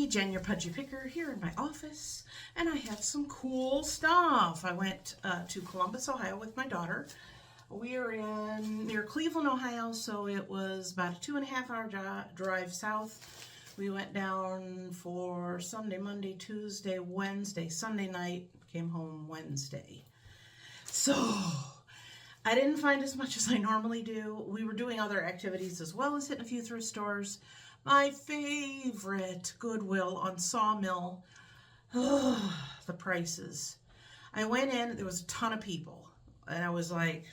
me, Jen, your Pudgy Picker, here in my office, and I have some cool stuff. I went to Columbus, Ohio with my daughter. We are near Cleveland, Ohio, so it was about a 2.5-hour drive south. We went down for Sunday, Monday, Tuesday, Wednesday, Sunday night, came home Wednesday. So I didn't find as much as I normally do. We were doing other activities as well as hitting a few thrift stores. My favorite Goodwill on Sawmill. The prices. I went in, there was a ton of people, and I was like,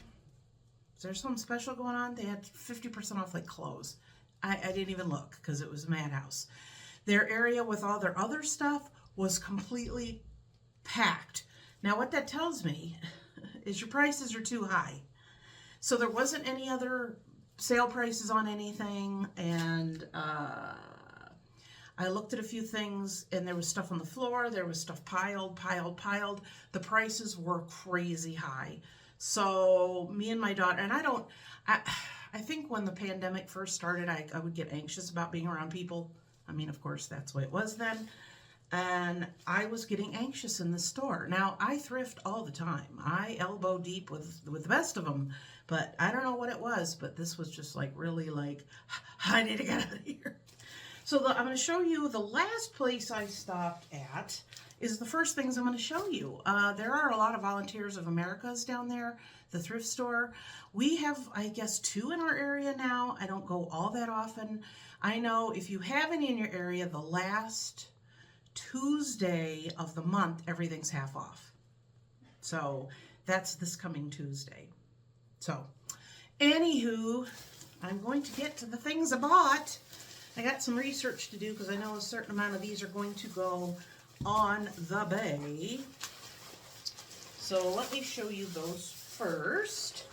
is there something special going on? They had 50% off like clothes. I didn't even look because it was a madhouse. Their area with all their other stuff was completely packed. Now what that tells me is your prices are too high. So there wasn't any other sale prices on anything, and I looked at a few things, and there was stuff on the floor, there was stuff piled. The prices were crazy high. So me and my daughter, and I think when the pandemic first started, I would get anxious about being around people. I mean, of course, that's what it was then. And I was getting anxious in the store. Now, I thrift all the time. I elbow deep with the best of them. But I don't know what it was, but this was just like really like, I need to get out of here. So I'm going to show you the last place I stopped at is the first things I'm going to show you. There are a lot of Volunteers of America's down there, the thrift store. We have, I guess, 2 in our area now. I don't go all that often. I know if you have any in your area, the last Tuesday of the month, everything's half off. So that's this coming Tuesday. So, anywho, I'm going to get to the things I bought. I got some research to do because I know a certain amount of these are going to go on the bay. So let me show you those first.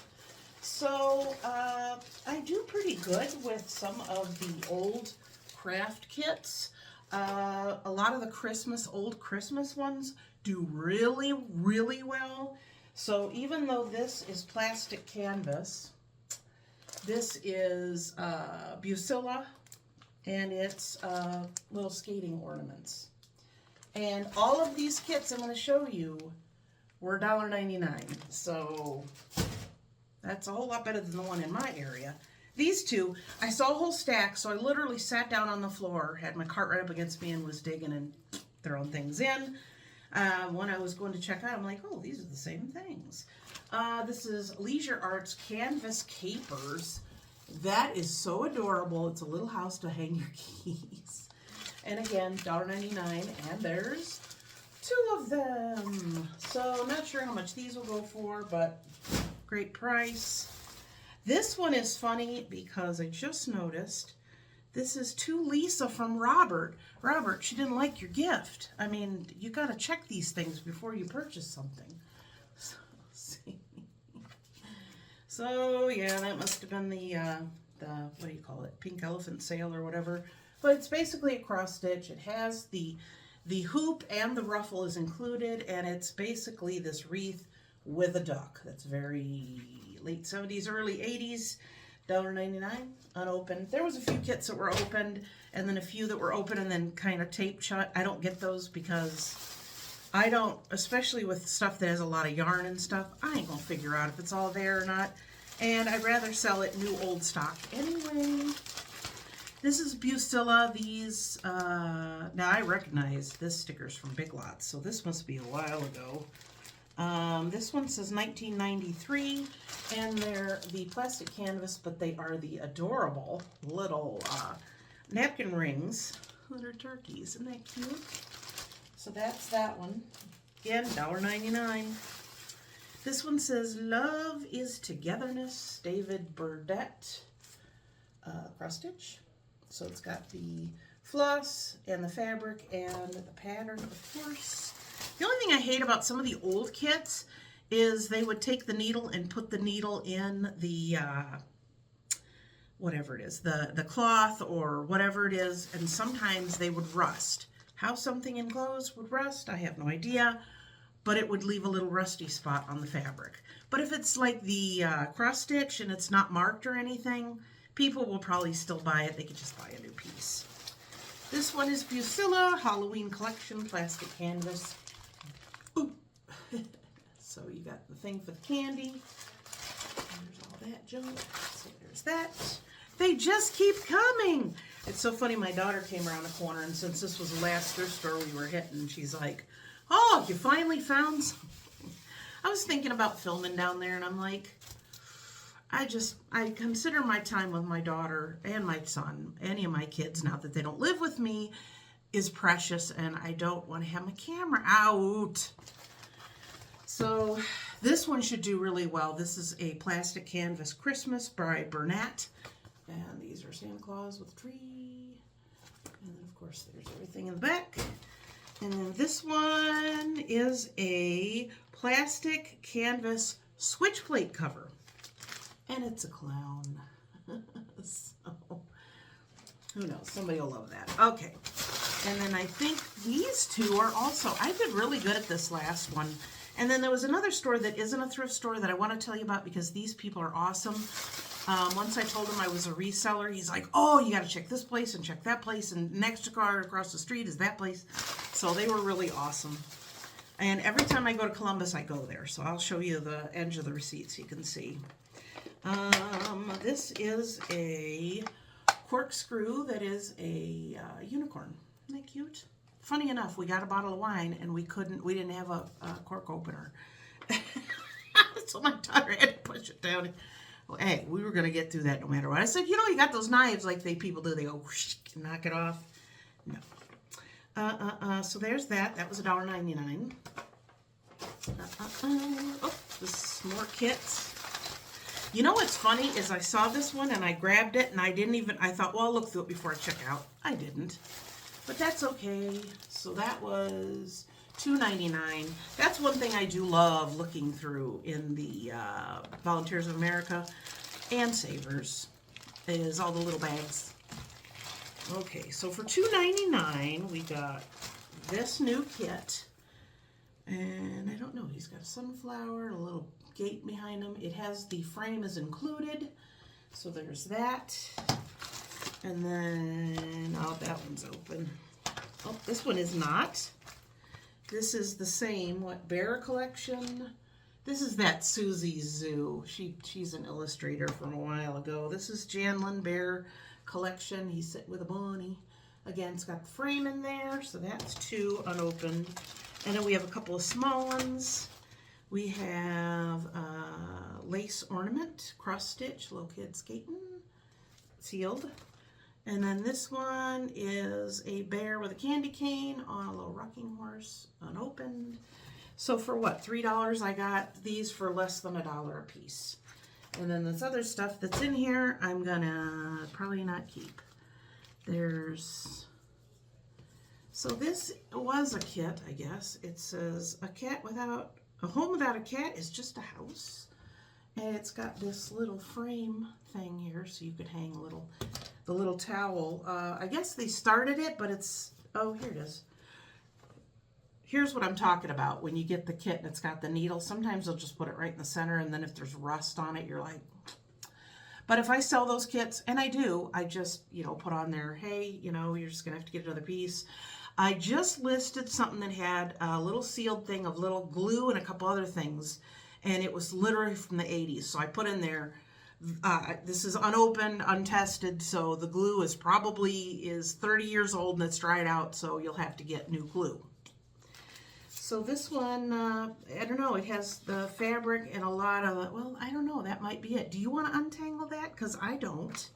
So I do pretty good with some of the old craft kits. A lot of the old Christmas ones do really, really well. So even though this is plastic canvas, this is Bucilla, and it's little skating ornaments. And all of these kits I'm going to show you were $1.99. So that's a whole lot better than the one in my area. These two, I saw a whole stack, so I literally sat down on the floor, had my cart right up against me, and was digging and throwing things in. When I was going to check out, I'm like, oh, these are the same things. This is Leisure Arts Canvas Capers. That is so adorable. It's a little house to hang your keys. And again, $1.99, and there's 2 of them. So not sure how much these will go for, but great price. This one is funny because I just noticed this is to Lisa from Robert. Robert, she didn't like your gift. I mean, you got to check these things before you purchase something. So, see. So yeah, that must have been the what do you call it? Pink elephant sale or whatever. But it's basically a cross stitch. It has the hoop and the ruffle is included, and it's basically this wreath with a duck. That's very late 70s, early 80s. $1.99 unopened. There was a few kits that were opened, and then a few that were open and then kind of taped shut. I don't get those because I don't, especially with stuff that has a lot of yarn and stuff, I ain't gonna figure out if it's all there or not. And I'd rather sell it new old stock anyway. This is Bucilla. These, now I recognize this sticker's from Big Lots, so this must be a while ago. This one says 1993, and they're the plastic canvas, but they are the adorable little napkin rings that are turkeys. Isn't that cute? So that's that one. Again, $1.99. This one says Love is Togetherness, David Burdett cross stitch. So it's got the floss and the fabric and the pattern, of course. The only thing I hate about some of the old kits is they would take the needle and put the needle in the, whatever it is, the cloth or whatever it is, and sometimes they would rust. How something enclosed would rust, I have no idea, but it would leave a little rusty spot on the fabric. But if it's like the cross stitch and it's not marked or anything, people will probably still buy it. They could just buy a new piece. This one is Bucilla Halloween Collection Plastic Canvas. Ooh. So you got the thing for the candy. There's all that junk. So there's that. They just keep coming. It's so funny. My daughter came around the corner, and since this was the last thrift store we were hitting, she's like, "Oh, you finally found something." I was thinking about filming down there, and I'm like, I consider my time with my daughter and my son, any of my kids, now that they don't live with me, is precious, and I don't want to have my camera out. So this one should do really well. This is a plastic canvas Christmas by Bernat, and these are Santa Claus with a tree, and then of course there's everything in the back. And then this one is a plastic canvas switch plate cover. And it's a clown. So, who knows? Somebody will love that. Okay. And then I think these two are also, I did really good at this last one. And then there was another store that isn't a thrift store that I want to tell you about because these people are awesome. Once I told him I was a reseller, he's like, "Oh, you got to check this place and check that place. And next car across the street is that place." So they were really awesome. And every time I go to Columbus, I go there. So I'll show you the edge of the receipt so you can see. This is a corkscrew that is a unicorn. Isn't that cute? Funny enough, we got a bottle of wine and we didn't have a cork opener. So my daughter had to push it down. Well, hey, we were going to get through that no matter what. I said, you got those knives like people do. They go whoosh, and knock it off. No. So there's that. That was $1.99. Oh, this is more kits. You know what's funny is I saw this one and I grabbed it and I thought, well, I'll look through it before I check out. I didn't. But that's okay. So that was $2.99. That's one thing I do love looking through in the Volunteers of America and Savers is all the little bags. Okay, so for $2.99 we got this new kit. And I don't know, he's got a sunflower, a little gate behind him. It has the frame is included. So there's that. And then, oh, that one's open. Oh, this one is not. This is the same, Bear Collection. This is that Susie Zoo. She's an illustrator from a while ago. This is Janlin Bear Collection. He's sitting with a bunny. Again, it's got the frame in there, so that's two unopened. And then we have a couple of small ones. We have lace ornament, cross stitch, little kid skating, sealed. And then this one is a bear with a candy cane on a little rocking horse, unopened. So for what, $3? I got these for less than $1 a piece. And then this other stuff that's in here, I'm gonna probably not keep. So this was a kit, I guess. It says a home without a cat is just a house. And it's got this little frame thing here so you could hang the little towel. I guess they started it, but oh, here it is. Here's what I'm talking about. When you get the kit and it's got the needle, sometimes they'll just put it right in the center, and then if there's rust on it, you're like... But if I sell those kits, and I do, I just, put on there, hey, you're just going to have to get another piece. I just listed something that had a little sealed thing of little glue and a couple other things, and it was literally from the 80s. So I put in there, this is unopened, untested, so the glue is probably 30 years old and it's dried out, so you'll have to get new glue. So this one, I don't know, it has the fabric and a lot of, well, I don't know, that might be it. Do you want to untangle that? Because I don't.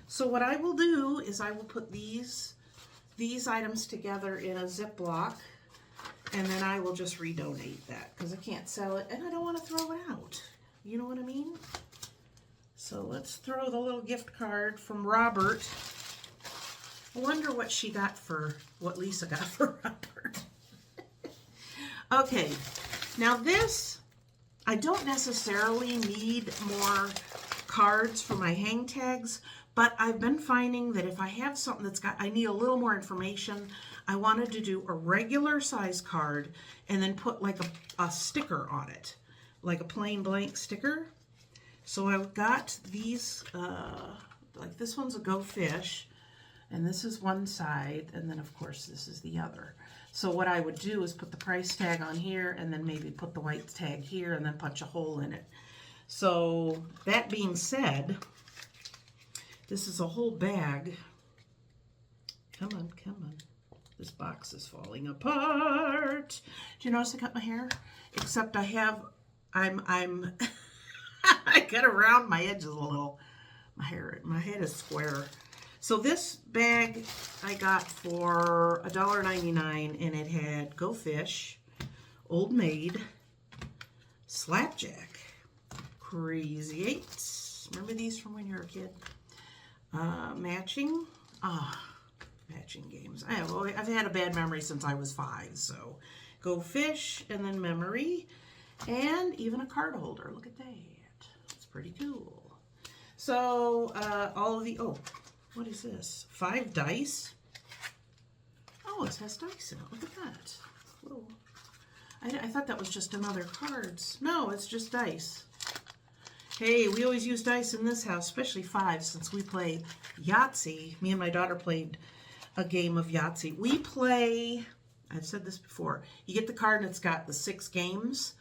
So what I will do is I will put these items together in a Ziploc, and then I will just redonate that because I can't sell it and I don't want to throw it out. You know what I mean? So let's throw the little gift card from Robert. I wonder what Lisa got for Robert. Okay, now this, I don't necessarily need more cards for my hang tags, but I've been finding that if I have something I need a little more information, I wanted to do a regular size card and then put like a sticker on it, like a plain blank sticker. So I've got these, like this one's a Go Fish, And this is one side, and then of course this is the other. So what I would do is put the price tag on here, and then maybe put the white tag here, and then punch a hole in it. So that being said, this is a whole bag. Come on, come on. This box is falling apart. Do you notice I cut my hair? Except I have, I'm I got to round my edges a little. My head is square. So this bag I got for $1.99, and it had Go Fish, Old Maid, Slapjack, Crazy Eights. Remember these from when you were a kid? Matching. Matching games. I've had a bad memory since I was 5, so Go Fish, and then Memory, and even a card holder. Look at that. It's pretty cool. So, all of the, what is this? 5 dice? Oh, it has dice in it. Look at that. Whoa. I thought that was just another cards. No, it's just dice. Hey, we always use dice in this house, especially 5, since we play Yahtzee. Me and my daughter played a game of Yahtzee. We play, I've said this before, you get the card and it's got the 6 games.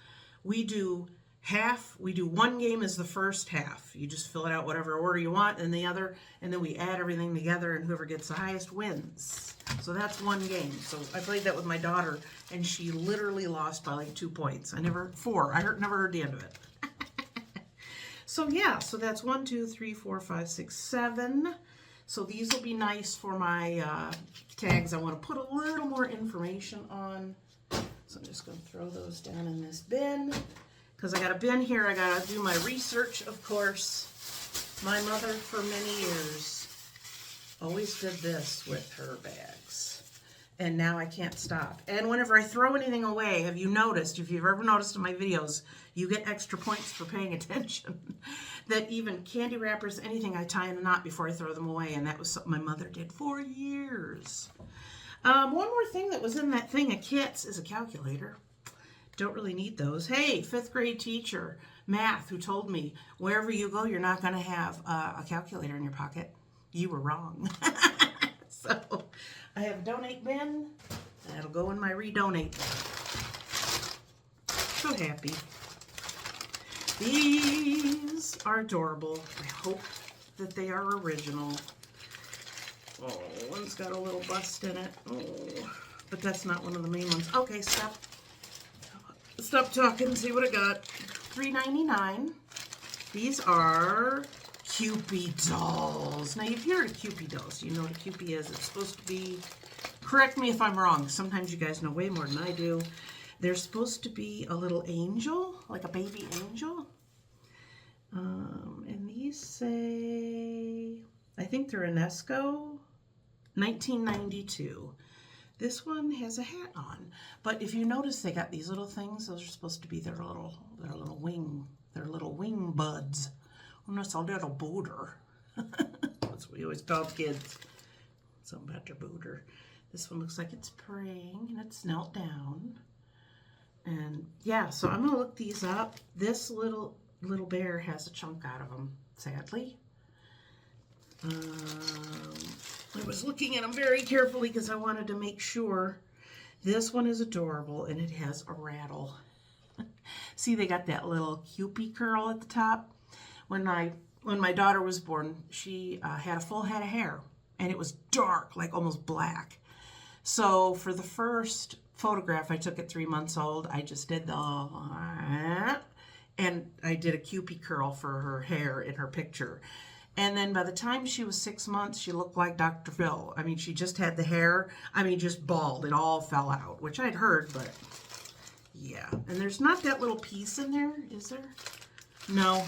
We do half, we do 1 game as the first half. You just fill it out whatever order you want, and the other, and then we add everything together, and whoever gets the highest wins. So that's 1 game. So I played that with my daughter, and she literally lost by like 2 points. Never heard the end of it. So yeah, so that's 1, 2, 3, 4, 5, 6, 7. So these will be nice for my tags. I want to put a little more information on. So I'm just going to throw those down in this bin. Because I got a bin here, I got to do my research, of course. My mother, for many years, always did this with her bags. And now I can't stop. And whenever I throw anything away, have you noticed, if you've ever noticed in my videos, you get extra points for paying attention, that even candy wrappers, anything, I tie in a knot before I throw them away. And that was something my mother did for years. One more thing that was in that thing of kits is a calculator. Don't really need those. Hey, 5th grade teacher, math, who told me, wherever you go, you're not going to have a calculator in your pocket. You were wrong. So I have a donate bin. That'll go in my redonate bin. So happy. These are adorable. I hope that they are original. Oh, one's got a little bust in it. Oh, but that's not one of the main ones. Okay, Stop talking, see what I got. $3.99. These are Kewpie dolls. Now, if you're a Kewpie doll, so you know what a Kewpie is. It's supposed to be, correct me if I'm wrong. Sometimes you guys know way more than I do. They're supposed to be a little angel, like a baby angel. And these say, I think they're UNESCO, 1992. This one has a hat on, but if you notice, they got these little things. Those are supposed to be their little wing buds. And that's a little booter. That's what we always tell kids. Something about their booter. This one looks like it's praying, and it's knelt down. And yeah, so I'm gonna look these up. This little bear has a chunk out of him, sadly. I was looking at them very carefully because I wanted to make sure. This one is adorable, and it has a rattle. See, they got that little Kewpie curl at the top. When my daughter was born, she had a full head of hair, and it was dark, like almost black. So for the first photograph I took at 3 months old, I just did and I did a Kewpie curl for her hair in her picture. And then by the time she was 6 months, she looked like Dr. Phil. I mean, she just had the hair, just bald. It all fell out, which I'd heard, but yeah. And there's not that little piece in there, is there? No.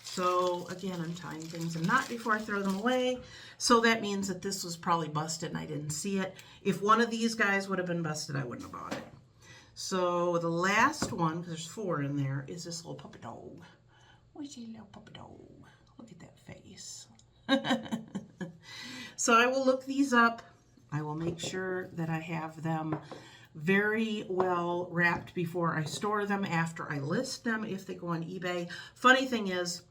So again, I'm tying things in a knot before I throw them away. So that means that this was probably busted and I didn't see it. If one of these guys would have been busted, I wouldn't have bought it. So the last one, because there's 4 in there, is this little puppy dog. Where's your little puppy dog? Look at that face. So I will look these up. I will make sure that I have them very well wrapped before I store them, after I list them, if they go on eBay. Funny thing is,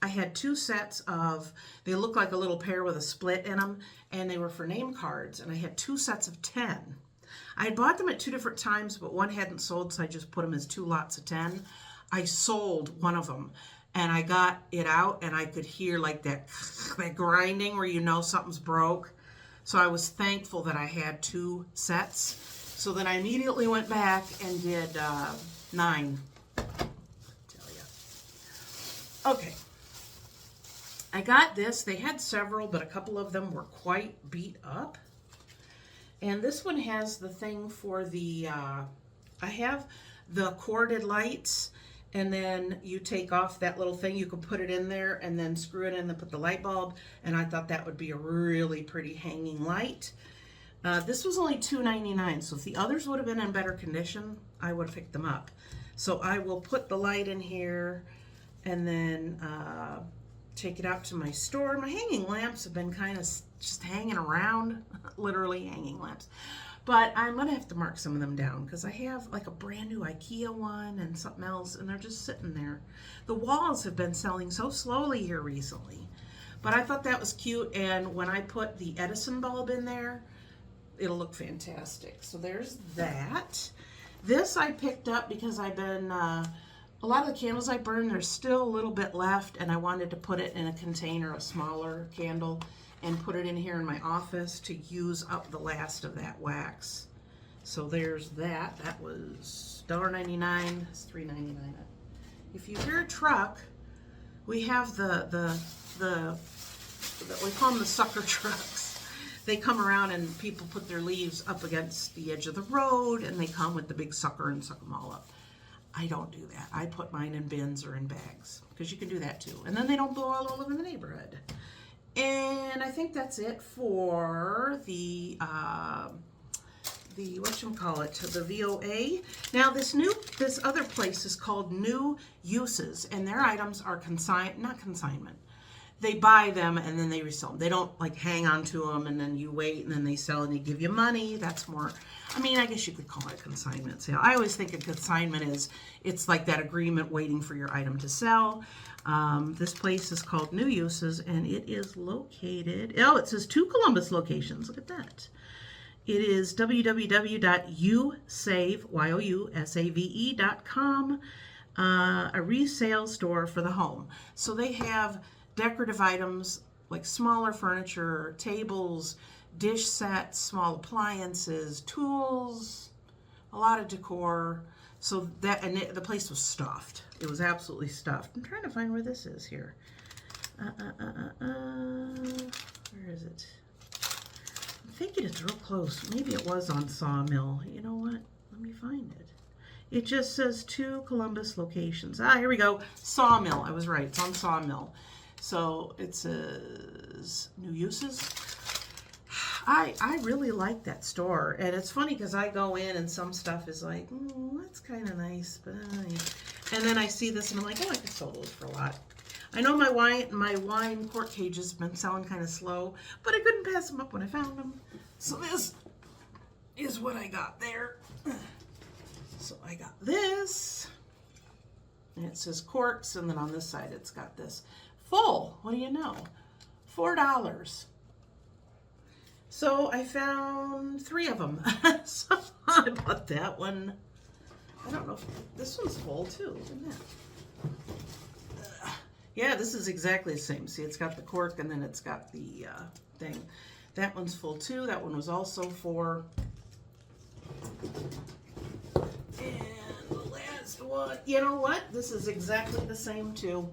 I had 2 sets of, they look like a little pair with a split in them, and they were for name cards, and I had 2 sets of 10. I had bought them at 2 different times, but one hadn't sold, so I just put them as 2 lots of 10. I sold one of them, and I got it out, and I could hear like that grinding where you know something's broke. So I was thankful that I had 2 sets. So then I immediately went back and did 9. I tell ya. Okay. I got this. They had several, but a couple of them were quite beat up. And this one has the thing for the, I have the corded lights, and then you take off that little thing, you can put it in there and then screw it in and put the light bulb, and I thought that would be a really pretty hanging light. This was only $2.99, so if the others would have been in better condition, I would have picked them up. So I will put the light in here and then take it out to my store. My hanging lamps have been kind of just hanging around, literally hanging lamps. But I'm going to have to mark some of them down because I have like a brand new IKEA one and something else, and they're just sitting there. The walls have been selling so slowly here recently. But I thought that was cute, and when I put the Edison bulb in there, it'll look fantastic. So there's that. This I picked up because I've been, a lot of the candles I burned, there's still a little bit left, and I wanted to put it in a container, a smaller candle, and put it in here in my office to use up the last of that wax. So there's that. That was $1.99. It's $3.99. If you hear a truck, we have we call them the sucker trucks. They come around and people put their leaves up against the edge of the road, and they come with the big sucker and suck them all up. I don't do that. I put mine in bins or in bags because you can do that too. And then they don't blow all over the neighborhood. And I think that's it for the whatchamacallit, the VOA. Now this other place is called New Uses, and their items are not consignment. They buy them and then they resell them. They don't like hang on to them and then you wait and then they sell and they give you money. That's more, I mean, I guess you could call it a consignment sale. I always think a consignment it's like that agreement waiting for your item to sell. This place is called New Uses, and it is located, it says 2 Columbus locations. Look at that. It is www.yousave.com, a resale store for the home. So they have decorative items like smaller furniture, tables, dish sets, small appliances, tools, a lot of decor. So that, and the place was stuffed. It was absolutely stuffed. I'm trying to find where this is here. Where is it? I'm thinking it's real close. Maybe it was on Sawmill. You know what? Let me find it. It just says 2 Columbus locations. Here we go. Sawmill. I was right. It's on Sawmill. So it says New Uses. I really like that store, and it's funny because I go in and some stuff is like, that's kind of nice, but and then I see this and I'm like, oh, I could sell those for a lot. I know my wine quart cages have been selling kind of slow, but I couldn't pass them up when I found them. So this is what I got there. So I got this, and it says Corks, and then on this side it's got this full. What do you know? $4. So I found 3 of them. So I bought that one. I don't know if this one's full too, isn't it? Yeah, this is exactly the same. See, it's got the cork and then it's got the thing. That one's full too. That one was also for. And the last one, you know what? This is exactly the same too.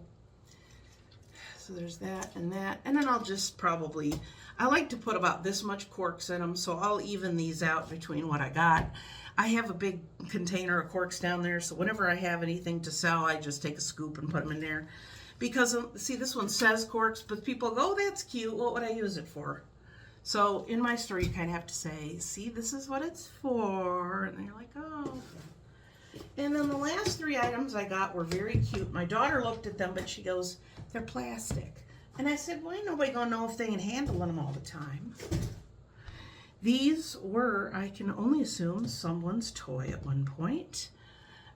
So there's that, and then I'll just probably, I like to put about this much corks in them, so I'll even these out between what I got. I have a big container of corks down there, so whenever I have anything to sell, I just take a scoop and put them in there. Because, see, this one says corks, but people go, oh, that's cute, what would I use it for? So in my store, you kind of have to say, see, this is what it's for, and they're like, oh. And then the last 3 items I got were very cute. My daughter looked at them, but she goes, they're plastic. And I said, well, ain't nobody gonna know if they can handle them all the time. These were, I can only assume, someone's toy at one point.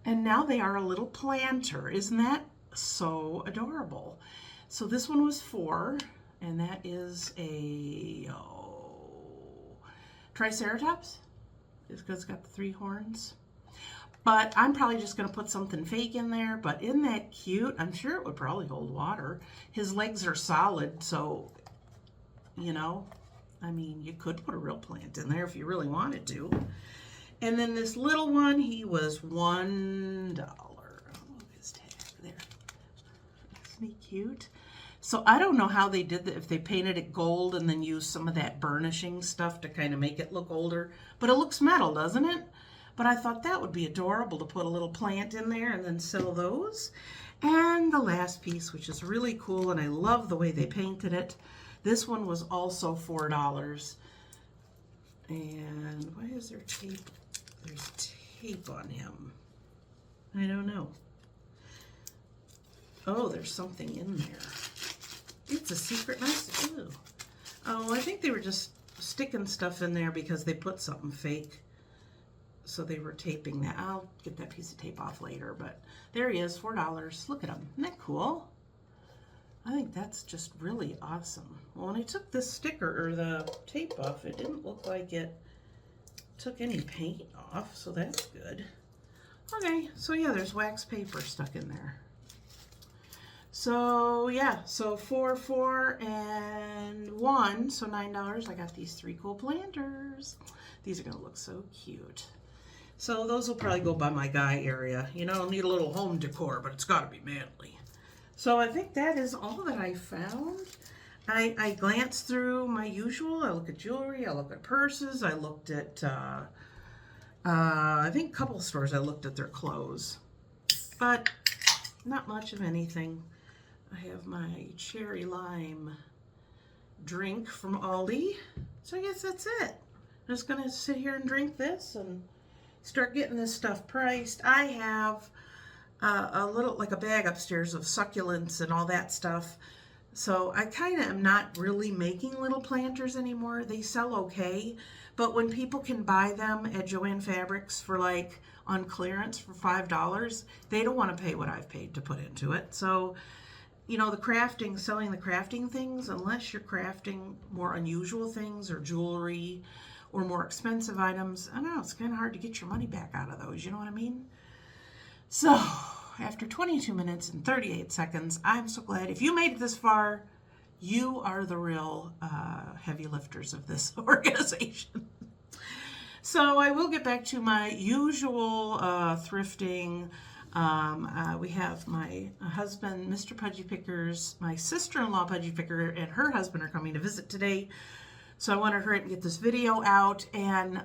And now they are a little planter. Isn't that so adorable. So this one was 4, and that is a Triceratops. It's because it's got the 3 horns. But I'm probably just going to put something fake in there. But isn't that cute? I'm sure it would probably hold water. His legs are solid, so, you know, I mean, you could put a real plant in there if you really wanted to. And then this little one, he was $1. Look his tag there. Isn't he cute? So I don't know how they did that, if they painted it gold and then used some of that burnishing stuff to kind of make it look older. But it looks metal, doesn't it? But I thought that would be adorable to put a little plant in there and then sell those. And the last piece, which is really cool, and I love the way they painted it. This one was also $4. And why is there tape? There's tape on him. I don't know. Oh, there's something in there. It's a secret message. Ooh. Oh, I think they were just sticking stuff in there because they put something fake. So they were taping that. I'll get that piece of tape off later, but there he is, $4. Look at him. Isn't that cool? I think that's just really awesome. Well, when I took this sticker or the tape off, it didn't look like it took any paint off, so that's good. Okay, so yeah, there's wax paper stuck in there. So yeah, so 4, 4, and 1, so $9. I got these 3 cool planters. These are gonna look so cute. So those will probably go by my guy area. You know, I'll need a little home decor, but it's gotta be manly. So I think that is all that I found. I glanced through my usual. I look at jewelry, I look at purses, I looked at, I think a couple stores I looked at their clothes. But not much of anything. I have my cherry lime drink from Aldi. So I guess that's it. I'm just gonna sit here and drink this and start getting this stuff priced. I have a little, like a bag upstairs of succulents and all that stuff. So I kind of am not really making little planters anymore. They sell okay, but when people can buy them at Joann Fabrics for like on clearance for $5, they don't want to pay what I've paid to put into it. So, you know, the crafting, selling the crafting things, unless you're crafting more unusual things or jewelry or more expensive items, I don't know, it's kind of hard to get your money back out of those, you know what I mean? So, after 22 minutes and 38 seconds, I'm so glad. If you made it this far, you are the real heavy lifters of this organization. So I will get back to my usual thrifting. We have my husband, Mr. Pudgy Pickers, my sister-in-law, Pudgy Picker, and her husband are coming to visit today. So I want to hurry up and get this video out. And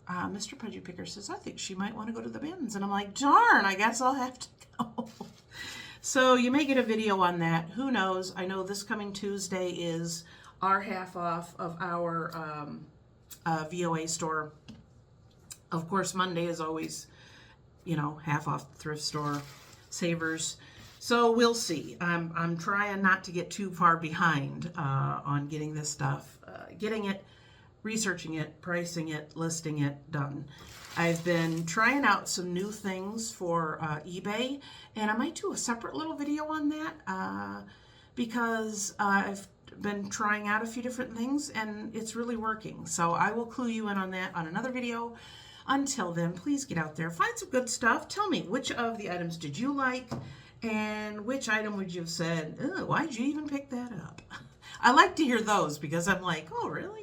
Mr. Pudgy Picker says, I think she might want to go to the bins. And I'm like, darn, I guess I'll have to go. So you may get a video on that. Who knows? I know this coming Tuesday is our half off of our VOA store. Of course, Monday is always, you know, half off the thrift store, savers. So we'll see. I'm trying not to get too far behind on getting this stuff, getting it, researching it, pricing it, listing it, done. I've been trying out some new things for eBay, and I might do a separate little video on that because I've been trying out a few different things and it's really working. So I will clue you in on that on another video. Until then, please get out there, find some good stuff. Tell me, which of the items did you like, and which item would you have said, why'd you even pick that up? I like to hear those because I'm like, oh, really?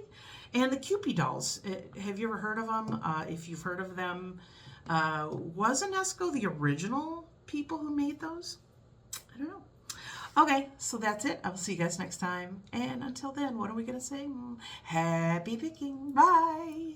And the Cupid dolls, have you ever heard of them? If you've heard of them, was Enesco the original people who made those? I don't know. Okay, so that's it. I will see you guys next time. And until then, what are we going to say? Happy picking. Bye.